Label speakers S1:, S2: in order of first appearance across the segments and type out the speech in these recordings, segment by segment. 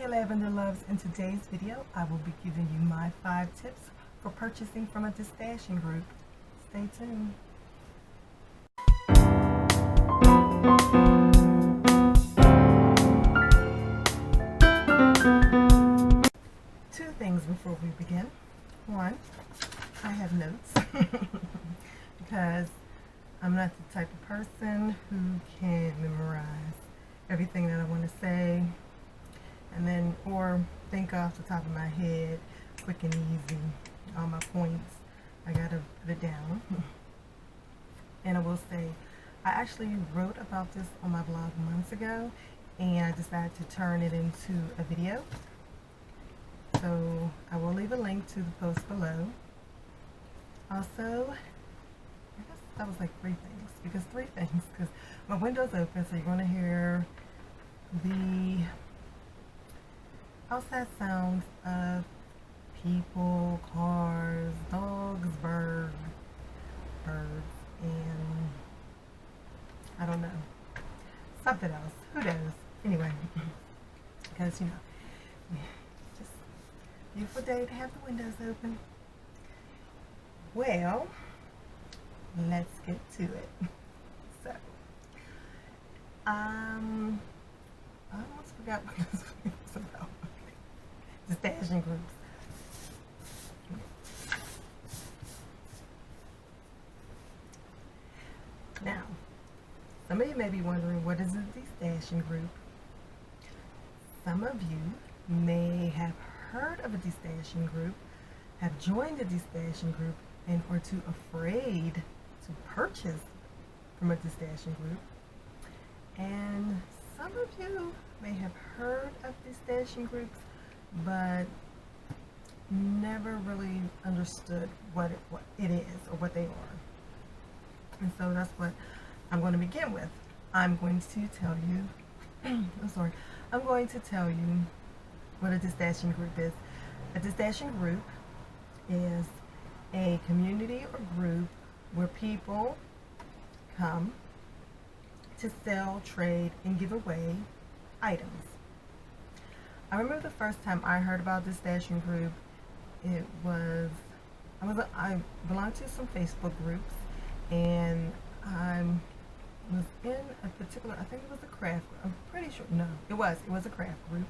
S1: Hey Lavender Loves, in today's video I will be giving you my 5 tips for purchasing from a Destashing group. Stay tuned. Two things before we begin. One, I have notes because I'm not the type of person who can memorize everything that I want to say and then or think off the top of my head quick and easy all my points. I gotta put it down. And I will say I actually wrote about this on my blog months ago and I decided to turn it into a video, so I will leave a link to the post below. Also, I guess that was like 3 things because my window's open, so you're going to hear the outside sounds of people, cars, dogs, birds, and I don't know, something else. Who knows? Anyway, because just beautiful day to have the windows open. Well, let's get to it. So, I almost forgot what this was about. Destashing groups. Now, some of you may be wondering, what is a destashing group? Some of you may have heard of a destashing group, have joined a destashing group, and are too afraid to purchase from a destashing group. And some of you may have heard of destashing groups but never really understood what it is or what they are. And so that's what I'm going to begin with. I'm going to tell you I'm going to tell you what a destashing group is. A destashing group is a community or group where people come to sell, trade, and give away items. I remember the first time I heard about this destashing group, I belonged to some Facebook groups, and I was in a particular, I think it was a craft, I'm pretty sure, no, it was a craft group,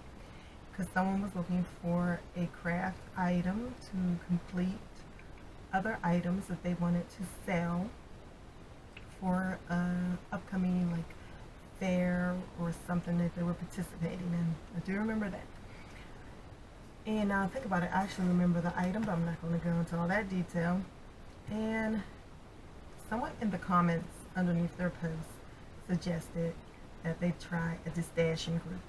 S1: because someone was looking for a craft item to complete other items that they wanted to sell for an upcoming like fair or something that they were participating in. I do remember that. And now think about it, I actually remember the item, but I'm not going to go into all that detail. And someone in the comments underneath their post suggested that they try a destashing group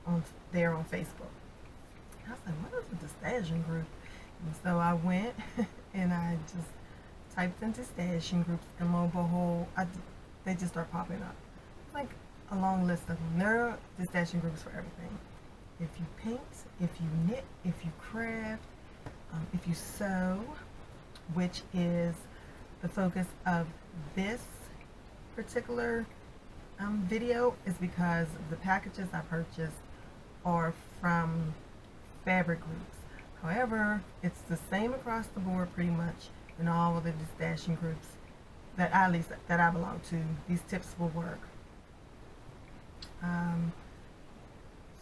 S1: on Facebook. I was like, what is a destashing group? And so I went and I just typed in destashing groups, and lo and behold, they just start popping up. It's like a long list of them. There are destashing groups for everything. If you paint, if you knit, if you craft, if you sew, which is the focus of this particular video, is because the packages I purchased are from fabric groups. However, it's the same across the board pretty much in all of the destashing groups that at least that I belong to. These tips will work.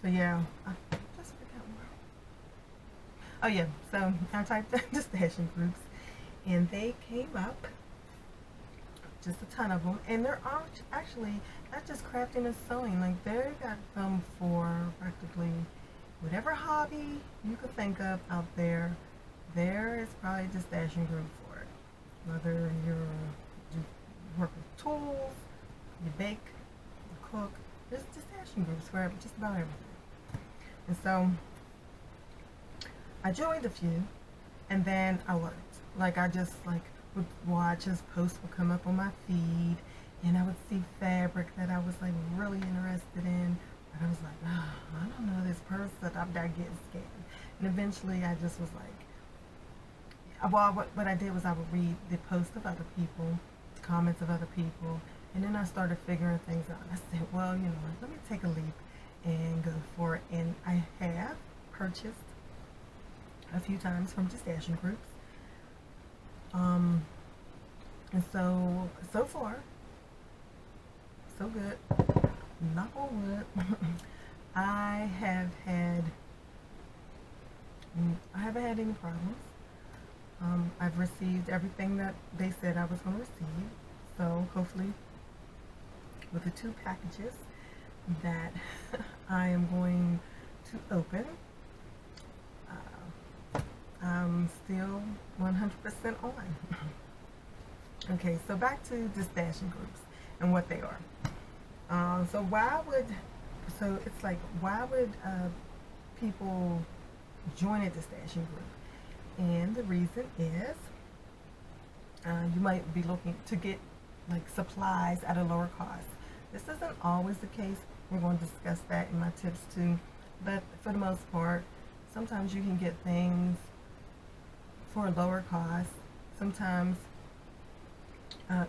S1: So yeah, I just forgot more. Oh yeah, so I typed in destashing groups and they came up, just a ton of them, and there are actually not just crafting and sewing, like they got them for practically whatever hobby you could think of out there. There is probably a destashing group for it. Whether you work with tools, you bake, you cook, there's destashing groups for just about everything. And so I joined a few, and then I learned. Like I just would watch as posts would come up on my feed, and I would see fabric that I was like really interested in, but I was like, oh, I don't know this person, I'm not getting scared. And eventually I just was like, well, what I did was I would read the posts of other people, comments of other people, and then I started figuring things out. I said, well, let me take a leap and go for it. And I have purchased a few times from Destashing groups. And so far, so good. Knock on wood. I have had I haven't had any problems. I've received everything that they said I was going to receive. So hopefully, with the 2 packages that I am going to open, I'm still 100% on. Okay, so back to Destashing groups and what they are. So it's like, why would people join a Destashing group? And the reason is you might be looking to get like supplies at a lower cost. This isn't always the case. We're going to discuss that in my tips too. But for the most part, sometimes you can get things for a lower cost. Sometimes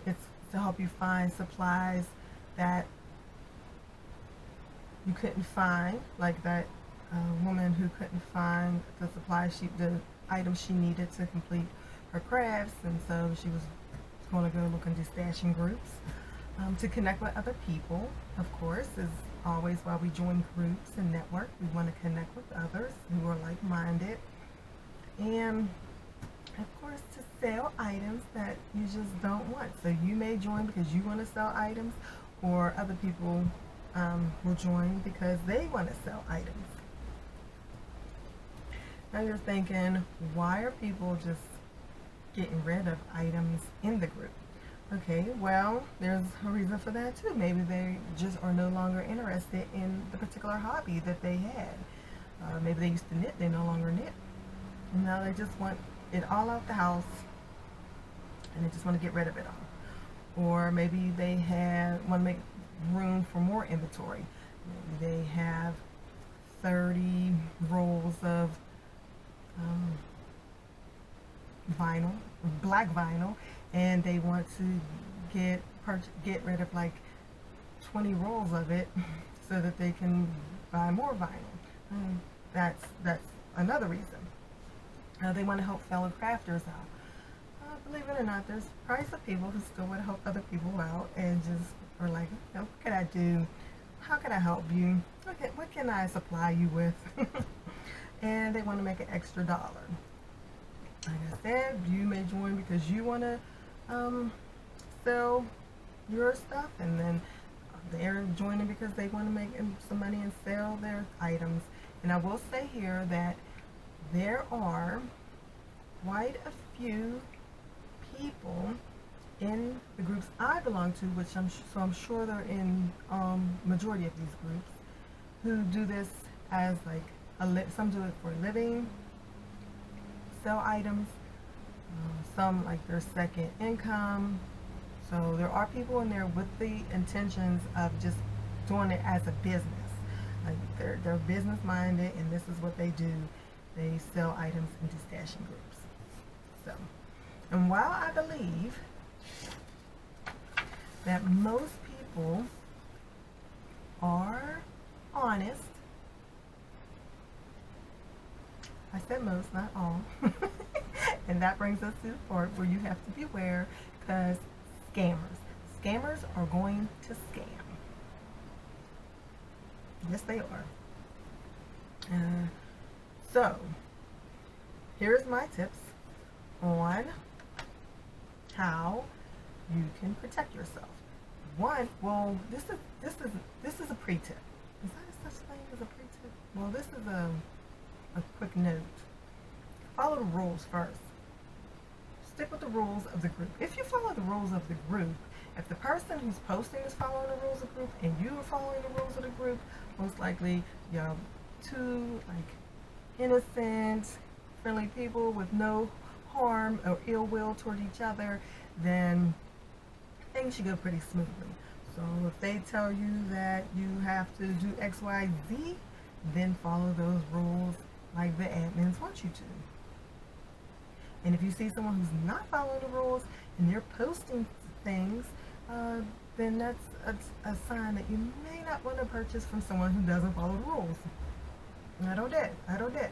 S1: it's to help you find supplies that you couldn't find, like that woman who couldn't find the the items she needed to complete her crafts, and so she was going to go look into stashing groups to connect with other people. Of course, is always why we join groups and network. We want to connect with others who are like-minded, and of course to sell items that you just don't want. So you may join because you want to sell items, or other people will join because they want to sell items. Now you're thinking, why are people just getting rid of items in the group? Okay, well, there's a reason for that too. Maybe they just are no longer interested in the particular hobby that they had. Maybe they used to knit, they no longer knit. And now they just want it all out the house, and they just want to get rid of it all. Or maybe they want to make room for more inventory. Maybe they have 30 rolls of vinyl, black vinyl, and they want to get rid of like 20 rolls of it so that they can buy more vinyl. That's another reason. They want to help fellow crafters out. Believe it or not, there's probably some people who still want to help other people out and just are like, what can I do? How can I help you? What can I supply you with? And they want to make an extra dollar. Like I said, you may join because you want to sell your stuff, and then they're joining because they want to make some money and sell their items. And I will say here that there are quite a few people in the groups I belong to, which I'm sure they're in majority of these groups, who do this as like some do it for a living, sell items, some like their second income. So there are people in there with the intentions of just doing it as a business. Like they're business minded, and this is what they do. They sell items into stashing groups. So, and while I believe that most people are honest, I said most, not all. And that brings us to the part where you have to beware, because scammers are going to scam. Yes, they are. So here's my tips on how you can protect yourself. One, well, this is a pre-tip. Is that such thing as a pre-tip? Well, this is a quick note. Follow the rules first. Stick with the rules of the group. If you follow the rules of the group, if the person who's posting is following the rules of the group and you are following the rules of the group, most likely you're two like innocent, friendly people with no harm or ill will toward each other, then things should go pretty smoothly. So if they tell you that you have to do X, Y, Z, then follow those rules like the admins want you to. And if you see someone who's not following the rules and they're posting things, then that's a sign that you may not want to purchase from someone who doesn't follow the rules. I don't dare. I don't dare.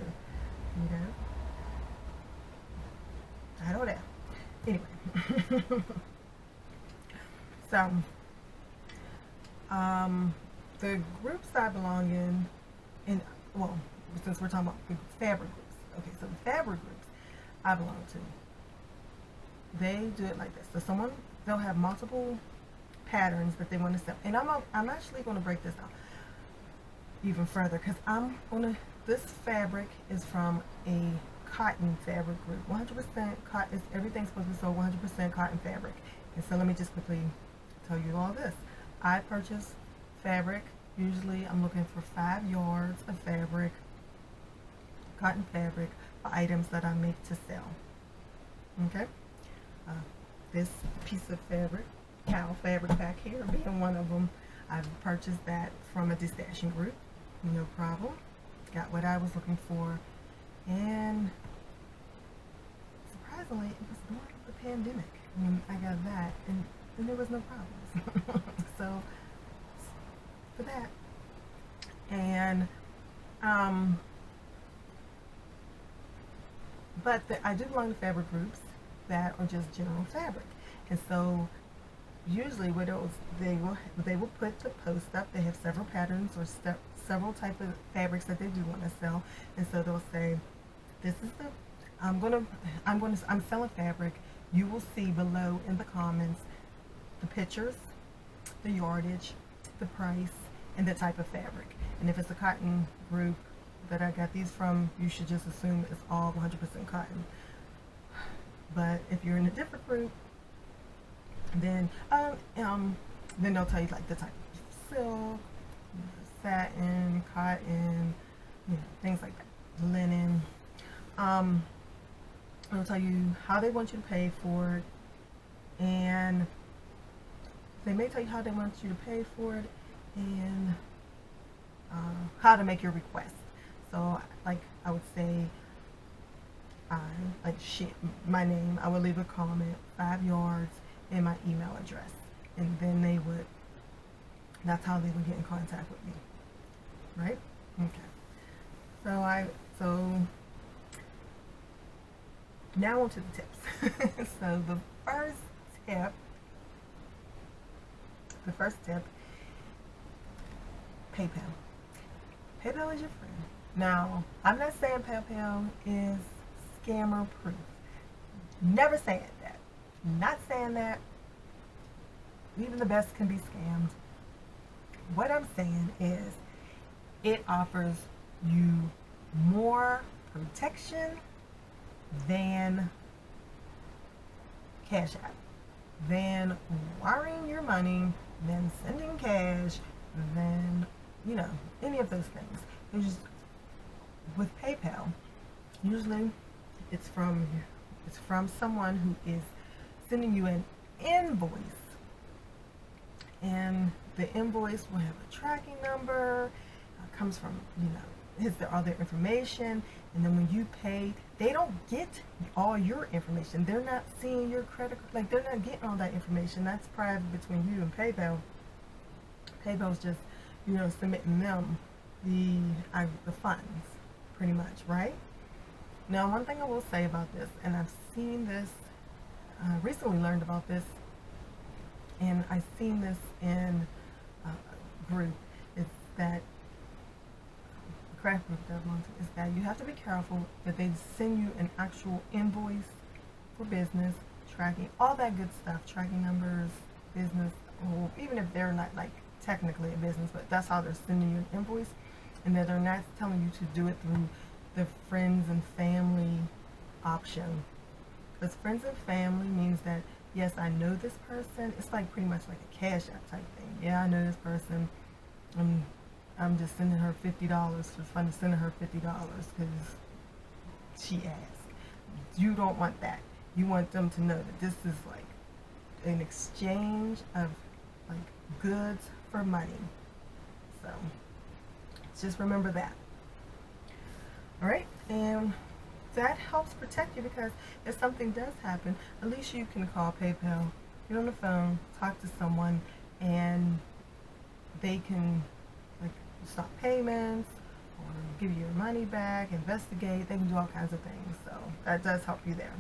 S1: You know? I don't dare. Anyway. So, the groups I belong in, well, since we're talking about the fabric groups. Okay, so the fabric groups I belong to, they do it like this. So they'll have multiple patterns that they want to sell. And I'm actually going to break this down even further, because this fabric is from a cotton fabric group. 100% cotton, everything's supposed to be sold 100% cotton fabric. And so let me just quickly tell you all this. I purchase fabric. Usually I'm looking for 5 yards of fabric, cotton fabric, for items that I make to sell. Okay? This piece of fabric, cow fabric back here being one of them, I've purchased that from a Destashing group. No problem. Got what I was looking for. And surprisingly, it was during the pandemic when I got that, and there was no problems. So, for that. And, but I do belong to fabric groups that are just general fabric. And so, usually with those, they will put the post up. They have several patterns or several types of fabrics that they do want to sell. And so they'll say, this is the, I'm selling fabric. You will see below in the comments the pictures, the yardage, the price, and the type of fabric. And if it's a cotton group that I got these from, you should just assume it's all 100% cotton. But if you're in a different group, then they'll tell you like the type of silk, satin, cotton, things like that, linen. They'll tell you how they want you to pay for it, and they may tell you how they want you to pay for it, and how to make your request. So, like I would say, my name, I would leave a comment, 5 yards, and my email address, and then that's how they would get in contact with me, right? Okay. So now on to the tips. So the first tip, PayPal. PayPal is your friend. Now, I'm not saying PayPal is scammer proof. Never saying that. Not saying that. Even the best can be scammed. What I'm saying is it offers you more protection than Cash App, than wiring your money, than sending cash, than any of those things. It's just, with PayPal, usually it's from someone who is sending you an invoice, and the invoice will have a tracking number, comes from all their information, and then when you pay, they don't get all your information. They're not seeing your credit, like they're not getting all that information. That's private between you and PayPal. PayPal's just submitting them the funds, pretty much, right? Now, one thing I will say about this, and I've seen this, recently learned about this, and I've seen this in a group, is that craft group that I belong to, is that you have to be careful that they send you an actual invoice for business, tracking, all that good stuff, tracking numbers, business, or even if they're not like technically a business, but that's how they're sending you an invoice, and that they're not telling you to do it through the friends and family option. Because friends and family means that, yes, I know this person. It's like pretty much like a Cash App type thing. Yeah, I know this person. I'm just sending her $50 for fun, sending her $50 because she asked. You don't want that. You want them to know that this is like an exchange of like goods for money. So just remember that. All right, and that helps protect you, because if something does happen, at least you can call PayPal, get on the phone, talk to someone, and they can like stop payments or give you your money back, investigate. They can do all kinds of things. So that does help you there.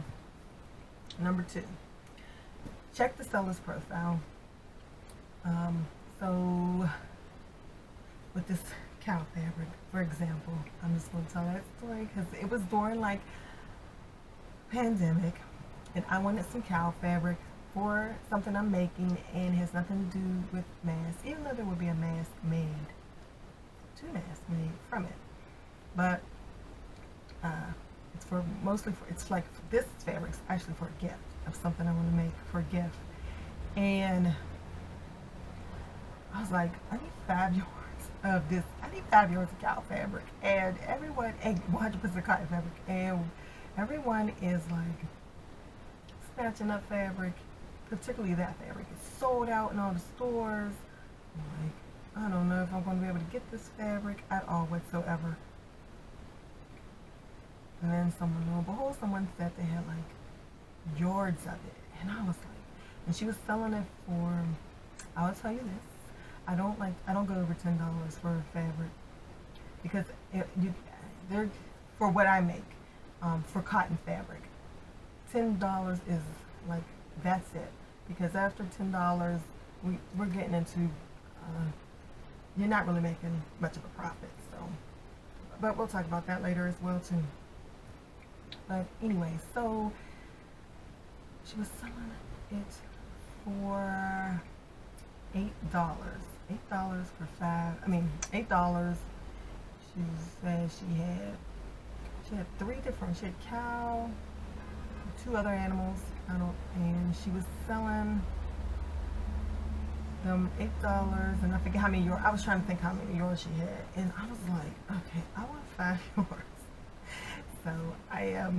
S1: Number 2, check the seller's profile. So with this cow fabric, for example, I'm just going to tell that story because it was during like pandemic, and I wanted some cow fabric for something I'm making, and it has nothing to do with masks, even though there would be a mask made, 2 masks made from it. But it's for mostly for, it's like this fabric's actually for a gift of something I want to make for a gift. And I was like, I need 5 yards of this. I need 5 yards of cow fabric, and everyone, and 100% cotton fabric, and everyone is like snatching up fabric, particularly that fabric. It's sold out in all the stores. I'm like, I don't know if I'm going to be able to get this fabric at all whatsoever. And then someone, lo and behold, someone said they had like yards of it, and I was like, and she was selling it for, I will tell you this, I don't go over $10 for fabric, because they're for what I make, for cotton fabric. $10 is like, that's it, because after $10 we're getting into you're not really making much of a profit. So, but we'll talk about that later as well too. But anyway, so she was selling it for $8. $8 for 5. I mean, $8. She said she had 3 different. She had cow, 2 other animals. And she was selling them $8, and I forget how many yards. I was trying to think how many yards she had, and I was like, okay, I want 5 yards. So I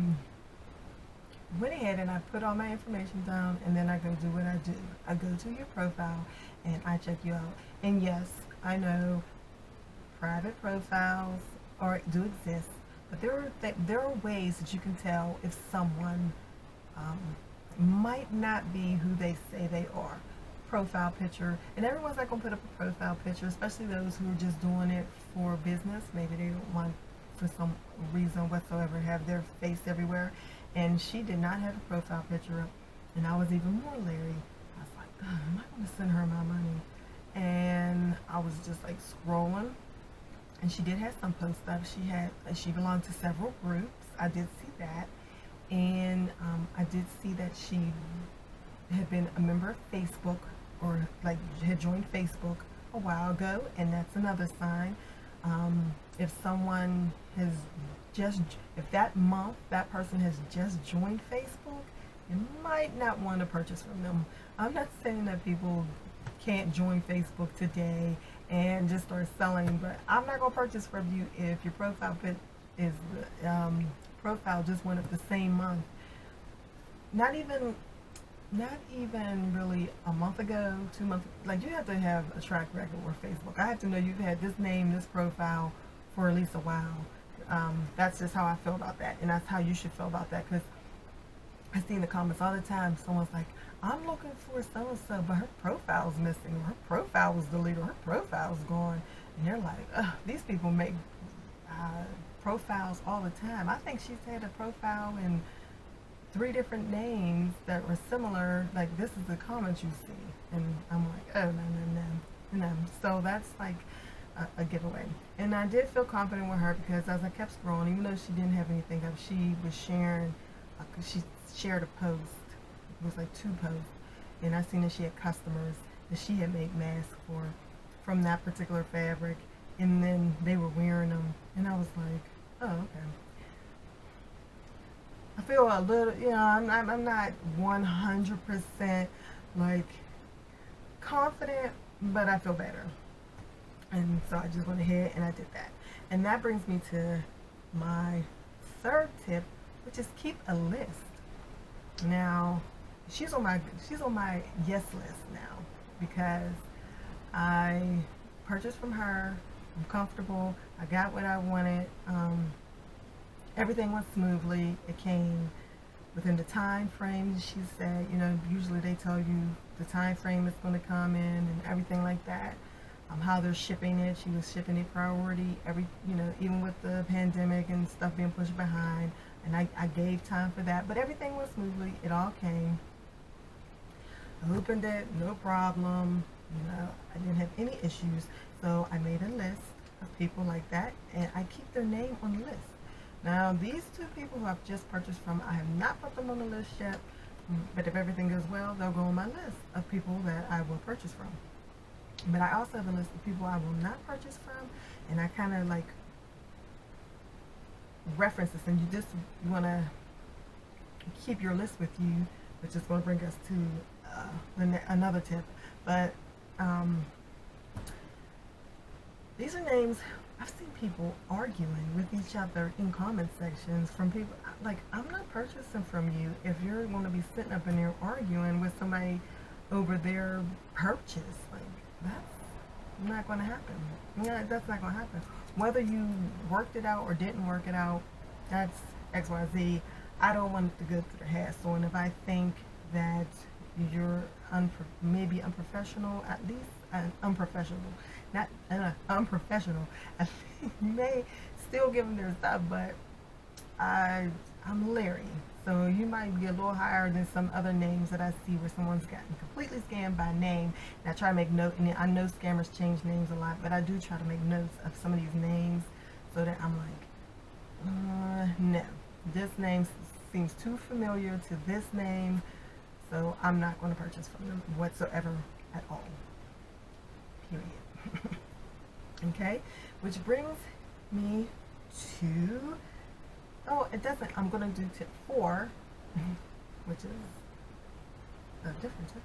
S1: went ahead and I put all my information down, and then I go do what I do. I go to your profile and I check you out. And yes, I know private profiles do exist, but there are ways that you can tell if someone might not be who they say they are. Profile picture, and everyone's not going to put up a profile picture, especially those who are just doing it for business. Maybe they don't want, for some reason whatsoever, have their face everywhere. And she did not have a profile picture up, and I was even more leery. I was like, God, am I going to send her my money? And I was just like scrolling, and she did have some posts up. She belonged to several groups. I did see that, and I did see that she had been a member of Facebook, or like had joined Facebook a while ago, and that's another sign. If someone has if that month that person has just joined Facebook, you might not want to purchase from them. I'm not saying that people can't join Facebook today and just start selling, but I'm not going to purchase from you if your profile is profile just went up the same month. Not even really a month ago, 2 months. Like, you have to have a track record with Facebook. I have to know you've had this name, this profile for at least a while. That's just how I feel about that, and that's how you should feel about that, because I see in the comments all the time, someone's like, I'm looking for so-and-so, but her profile's missing, or her profile was deleted, or her profile's gone. And you're like, ugh, these people make profiles all the time. I think she's had a profile in 3 different names that were similar. Like, this is the comments you see, and I'm like, oh, no. So that's like a giveaway. And I did feel confident with her, because as I kept scrolling, even though she didn't have anything up, she was sharing, she shared a post. It was like 2 posts, and I seen that she had customers that she had made masks for from that particular fabric, and then they were wearing them, and I was like, oh, okay. I feel a little, I'm not 100% like confident, but I feel better. And so I just went ahead and I did that. And that brings me to my 3rd tip, which is keep a list. Now, she's on my yes list now, because I purchased from her. I'm comfortable. I got what I wanted. Everything went smoothly. It came within the time frame. She said, you know, usually they tell you the time frame it's going to come in and everything like that. How they're shipping it. She was shipping it priority even with the pandemic and stuff being pushed behind. And I gave time for that, but everything went smoothly. It all came. I opened it, no problem. I didn't have any issues. So I made a list of people like that, and I keep their name on the list. Now, these two people who I've just purchased from, I have not put them on the list yet, but if everything goes well, they'll go on my list of people that I will purchase from. But I also have a list of people I will not purchase from, and I kind of like reference this, and you want to keep your list with you, which is going to bring us to another tip. But these are names. I've seen people arguing with each other in comment sections from people. Like, I'm not purchasing from you if you're going to be sitting up in there arguing with somebody over their purchase. Like, that's not going to happen. Yeah, that's not going to happen. Whether you worked it out or didn't work it out, that's XYZ. I don't want it to go through the hassle. And if I think that you're maybe unprofessional, at least unprofessional, not unprofessional, I think you may still give them their stuff, but I'm leery. So you might be a little higher than some other names that I see where someone's gotten completely scammed by name. And I try to make note, and I know scammers change names a lot, but I do try to make notes of some of these names so that I'm like, no, this name seems too familiar to this name, so I'm not going to purchase from them whatsoever at all. Period. Okay, which brings me to, I'm going to do tip 4, which is a different tip.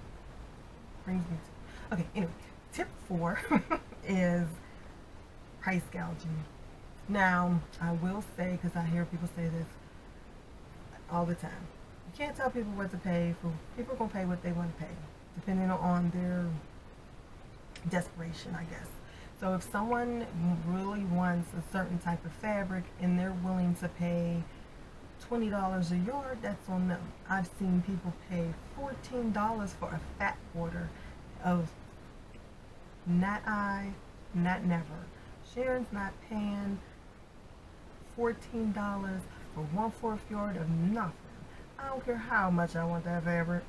S1: Brings me to, okay, anyway, tip 4 is price gouging. Now, I will say, because I hear people say this all the time, you can't tell people what to pay for. People are going to pay what they want to pay, depending on their desperation, I guess. So if someone really wants a certain type of fabric and they're willing to pay $20 a yard, that's on them. I've seen people pay $14 for a fat quarter of not never. Sharon's not paying $14 for 1/4 yard of nothing. I don't care how much I want that fabric.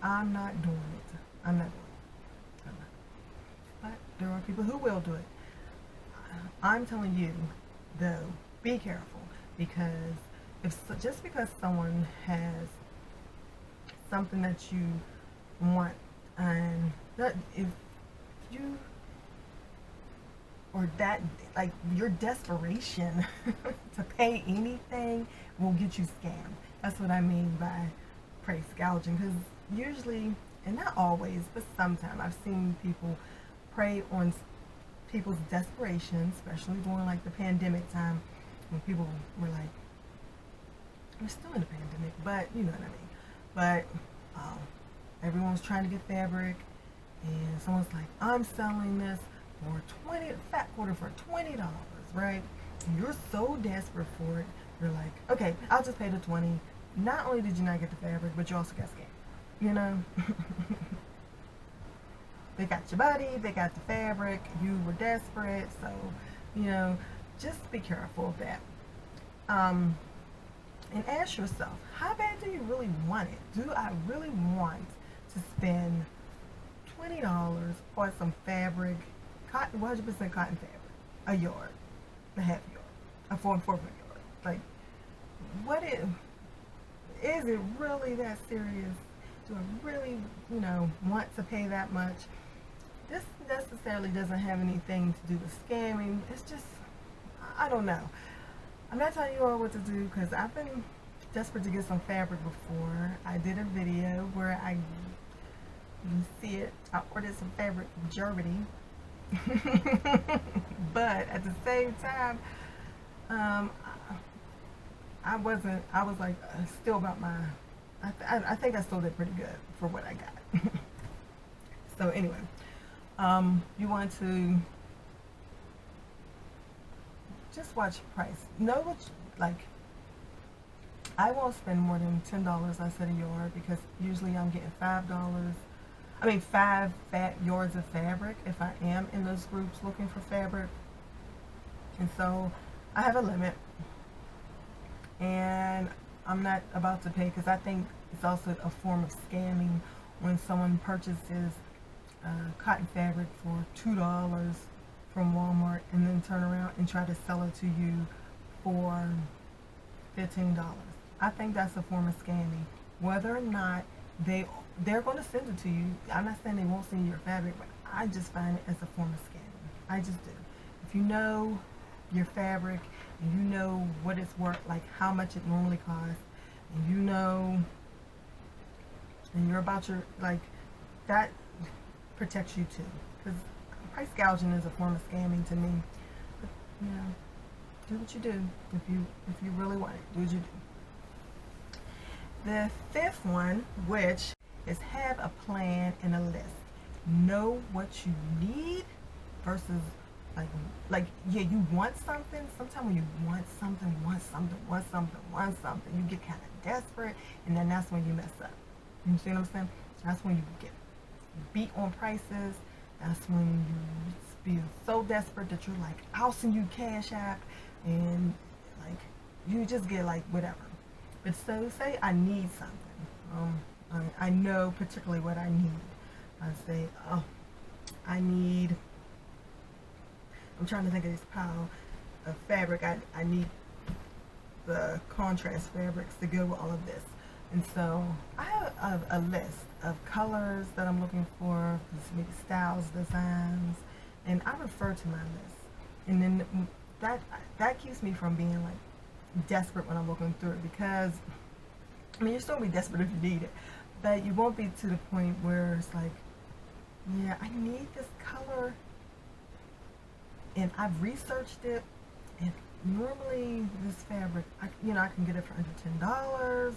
S1: I'm not doing it. I'm not doing it. But there are people who will do it. I'm telling you, though, be careful, because just because someone has something that you want, and that if you or that like your desperation to pay anything will get you scammed. That's what I mean by price gouging, because usually, and not always, but sometimes I've seen people prey on people's desperation, especially during like the pandemic time, when people were like, we're still in the pandemic, but you know what I mean. But everyone's trying to get fabric, and someone's like, I'm selling this for fat quarter for $20, right? And you're so desperate for it, you're like, okay, I'll just pay the 20. Not only did you not get the fabric, but you also got scammed. You know? They got your body, they got the fabric, you were desperate, so, you know, just be careful of that. And ask yourself, how bad do you really want it? Do I really want to spend $20 for some fabric, cotton, 100% cotton fabric, a yard, a half yard, a 4 4 yard? Like, what is it really that serious? Do I really, want to pay that much? This necessarily doesn't have anything to do with scamming. It's just, I don't know. I'm not telling you all what to do, because I've been desperate to get some fabric before. I did a video where you see it, I ordered some fabric from Germany. But at the same time, I was like, still about I think I still did pretty good for what I got. So anyway, you want to just watch price. Know what, I won't spend more than $10, I said, a yard, because usually I'm getting $5. I mean, five fat yards of fabric if I am in those groups looking for fabric. And so I have a limit, and I'm not about to pay, because I think it's also a form of scamming when someone purchases cotton fabric for $2 from Walmart and then turn around and try to sell it to you for $15. I think that's a form of scamming. Whether or not they're going to send it to you, I'm not saying they won't send you your fabric, but I just find it as a form of scamming. I just do. If you know your fabric and you know what it's worth, like how much it normally costs, and you know, and you're about your, like, that protects you too. Because price gouging is a form of scamming to me. But, you know, do what you do. If you really want it, do what you do. The fifth one, which is have a plan and a list. Know what you need versus like yeah, you want something. Sometimes when you want something, you get kind of desperate, and then that's when you mess up. You see what I'm saying? That's when you get beat on prices. That's when you feel so desperate that you're like, I'll send you Cash App, and like you just get like whatever. But so say I need something. I know particularly what I need. I say, oh, I'm trying to think of this pile of fabric. I need the contrast fabrics to go with all of this. And so I have a list of colors that I'm looking for, maybe styles, designs, and I refer to my list. And then that keeps me from being like desperate when I'm looking through it, because I mean, you'll still be desperate if you need it, but you won't be to the point where it's like, yeah, I need this color, and I've researched it, and normally this fabric, I can get it for under $10,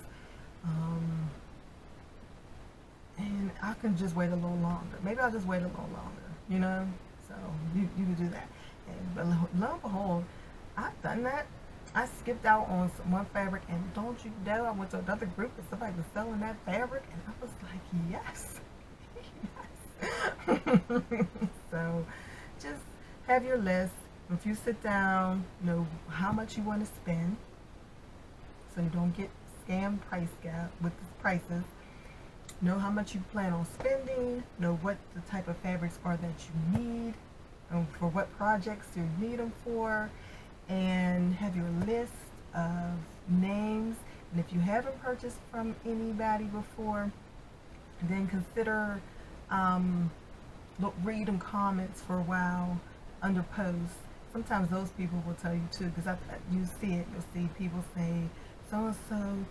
S1: and I can just wait a little longer. Maybe I'll just wait a little longer, so you can do that. But lo and behold, I've done that. I skipped out on one fabric, and don't you know, I went to another group and somebody was selling that fabric, and I was like, yes. Yes. So just have your list. If you sit down, know how much you want to spend so you don't get scam price gap with the prices. Know how much you plan on spending. Know what the type of fabrics are that you need, for what projects you need them for, and have your list of names. And if you haven't purchased from anybody before, then consider read them comments for a while under posts. Sometimes those people will tell you too, because you see it. You'll see people say, so and so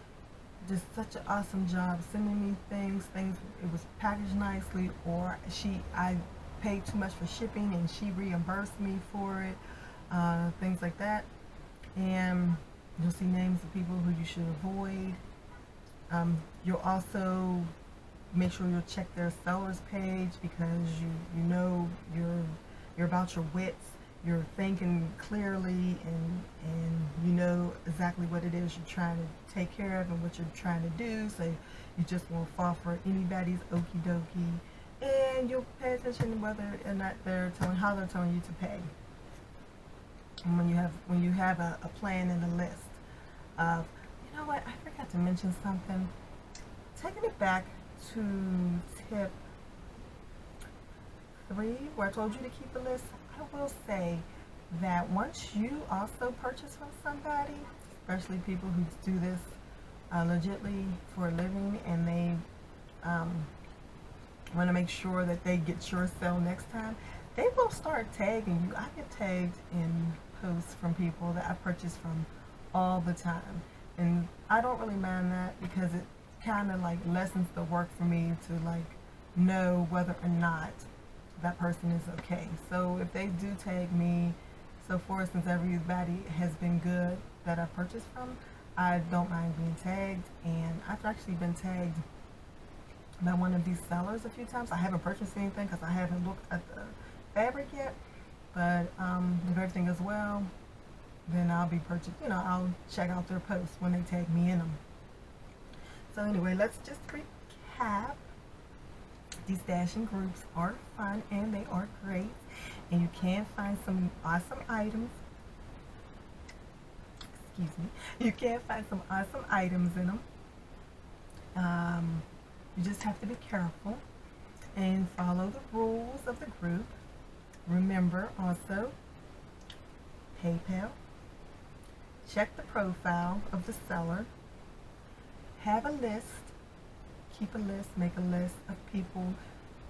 S1: did such an awesome job sending me things. It was packaged nicely, or I paid too much for shipping and she reimbursed me for it. Things like that. And you'll see names of people who you should avoid. You'll also make sure you'll check their sellers page, because you know you're about your wits. You're thinking clearly, and you know exactly what it is you're trying to take care of and what you're trying to do. So you just won't fall for anybody's okie dokie, and you'll pay attention to whether or not how they're telling you to pay. And when you have a plan and a list of, you know what, I forgot to mention something. Taking it back to tip 3, where I told you to keep a list, I will say that once you also purchase from somebody, especially people who do this legitly for a living, and they want to make sure that they get your sale next time, they will start tagging you. I get tagged in posts from people that I purchase from all the time, and I don't really mind that, because it kind of like lessens the work for me to like know whether or not that person is okay. So if they do tag me, so for instance, everybody has been good that I purchased from, I don't mind being tagged. And I've actually been tagged by one of these sellers a few times. I haven't purchased anything because I haven't looked at the fabric yet, but if everything is well, then I'll be purchasing, I'll check out their posts when they tag me in them. So anyway, let's just recap. These dashing groups are fun and they are great, and you can find some awesome items. Excuse me. You can find some awesome items in them. You just have to be careful and follow the rules of the group. Remember also, PayPal. Check the profile of the seller. Have a list. Keep a list. Make a list of people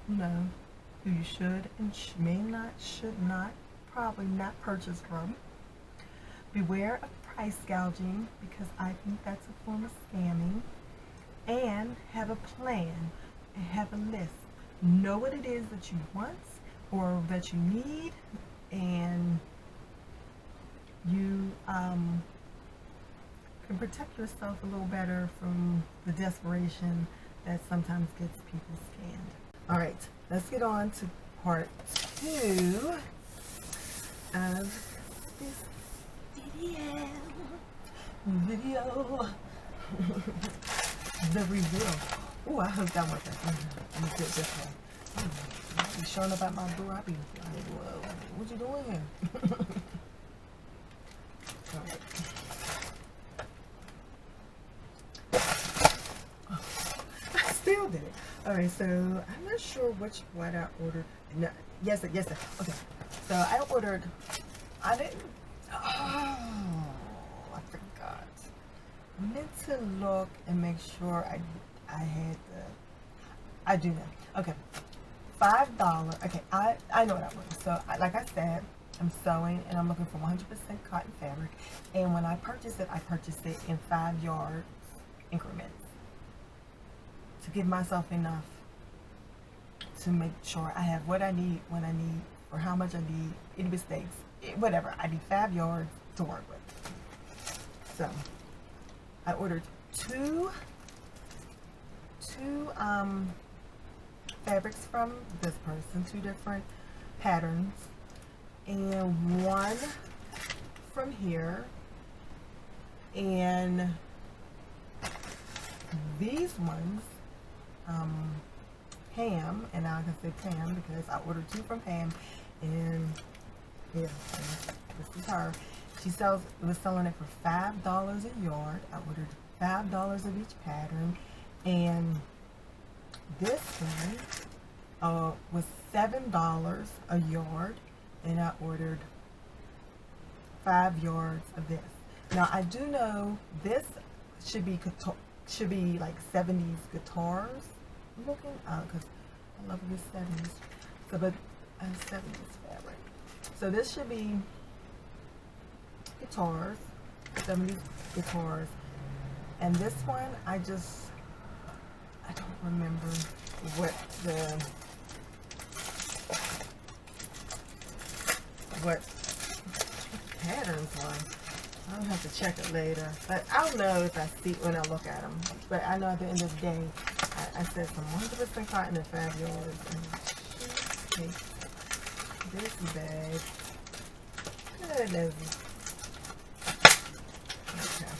S1: who you should and should not, probably not purchase from. Beware of price gouging, because I think that's a form of scamming. And have a plan and have a list. Know what it is that you want or that you need, and you can protect yourself a little better from the desperation that sometimes gets people scammed. All right, let's get on to part 2 of this video. The reveal. Oh, I hooked that one. Let me do it this way. I be showing up at my door. I be like, whoa, what you doing here? All right. I still did it. All right, so I'm not sure which what I ordered. No, yes, sir. Okay, so I ordered. I didn't. Oh, I forgot. I meant to look and make sure I had the. I do know. Okay, $5. Okay, I know what I want. So like I said, I'm sewing and I'm looking for 100% cotton fabric. And when I purchased it in 5-yard increments to give myself enough to make sure I have what I need when I need, or how much I need, any mistakes, whatever. I need 5 yards to work with. So I ordered two fabrics from this person, 2 different patterns, and one from here, and these ones, Pam, and I can say Pam because I ordered 2 from Pam, and yeah, this is her. She was selling it for $5 a yard. I ordered $5 of each pattern, and this one was $7 a yard, and I ordered 5 yards of this. Now I do know this should be like 70s guitars looking, because I love this 70s. So, but 70s fabric. So this should be guitars, 70s guitars, and this one I don't remember what patterns were. I'll have to check it later, but I'll know if I see when I look at them. But I know at the end of the day, I said some 100% cotton and 5 yards. And this bag. Goodness. Okay.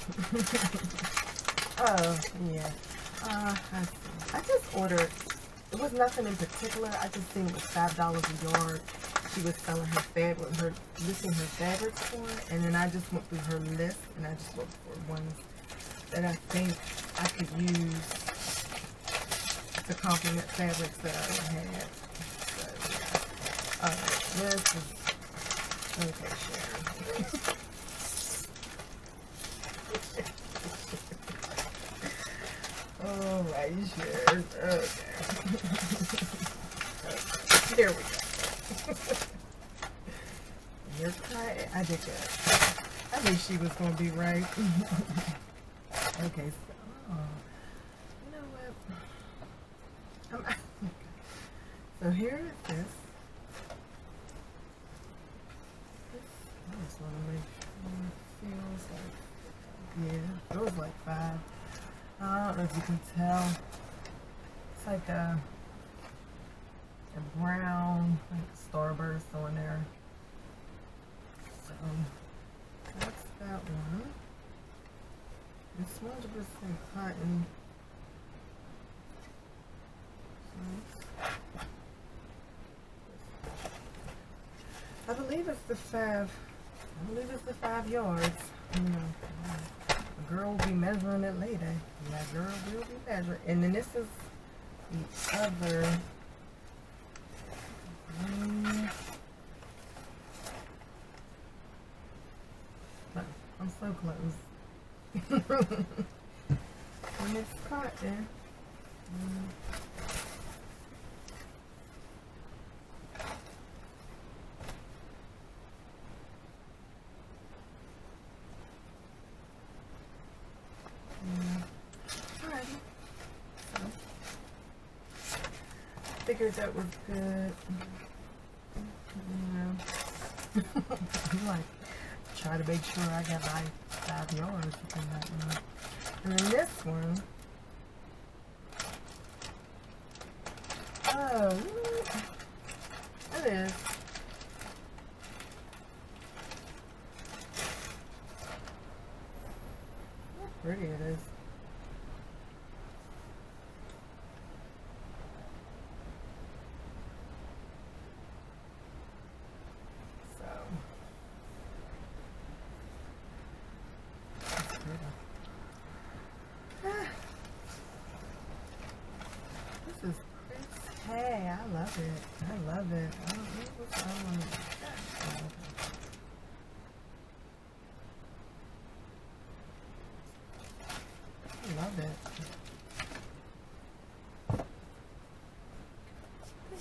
S1: Oh yeah. I just ordered. It was nothing in particular. I just seen it was $5 a yard. She was selling her fabric, listing her fabrics for it, and then I just went through her list and I just looked for ones that I think I could use to complement fabrics that I already had. So yeah. Alright, this is okay, Sharon. Alright, Sharon. Okay. There we go. You're crying. I did good. I knew she was going to be right. Okay, so, you know what? So here is this. I just want to make sure it feels like, yeah, it feels like 5. I don't know if you can tell. It's like a brown, like starburst on there. So that's that one. It's 100% cotton. I believe it's the 5 yards. You know, a girl will be measuring it later. Yeah, girl will be measuring. And then this is the other. I'm so close. And it's cotton. Alrighty. So, figured that was good. You know, like, try to make sure I got my 5 yards within that one. And then this one, oh, it is. How pretty it is. So, that's pretty. This is pretty. Hey, I love it. I love it. I don't know what's on it. I love it.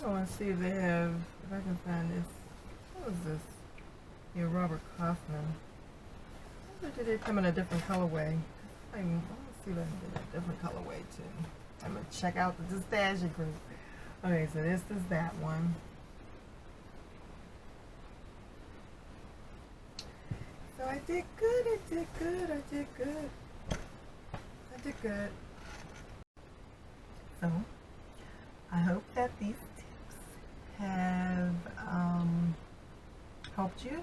S1: I want to see if they have, if I can find this. What is this? Yeah, Robert Kaufman. Or did they come in a different colorway? I want to see if I can get a different colorway too. I'm going to check out the Destashing group. Okay, so this is that one. So I did good, I did good, I did good. I did good. So, I hope that these tips have helped you.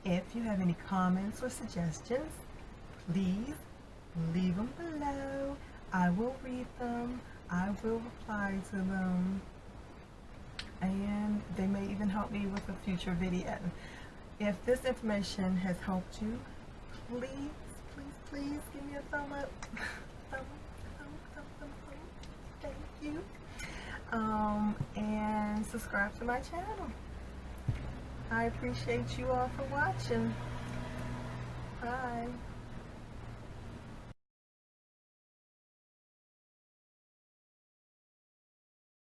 S1: If you have any comments or suggestions, please leave them below. I will read them. I will reply to them. And they may even help me with a future video. If this information has helped you, please, please, please give me a thumb up. Thumb. Thank you. And subscribe to my channel. I appreciate you all for watching. Bye.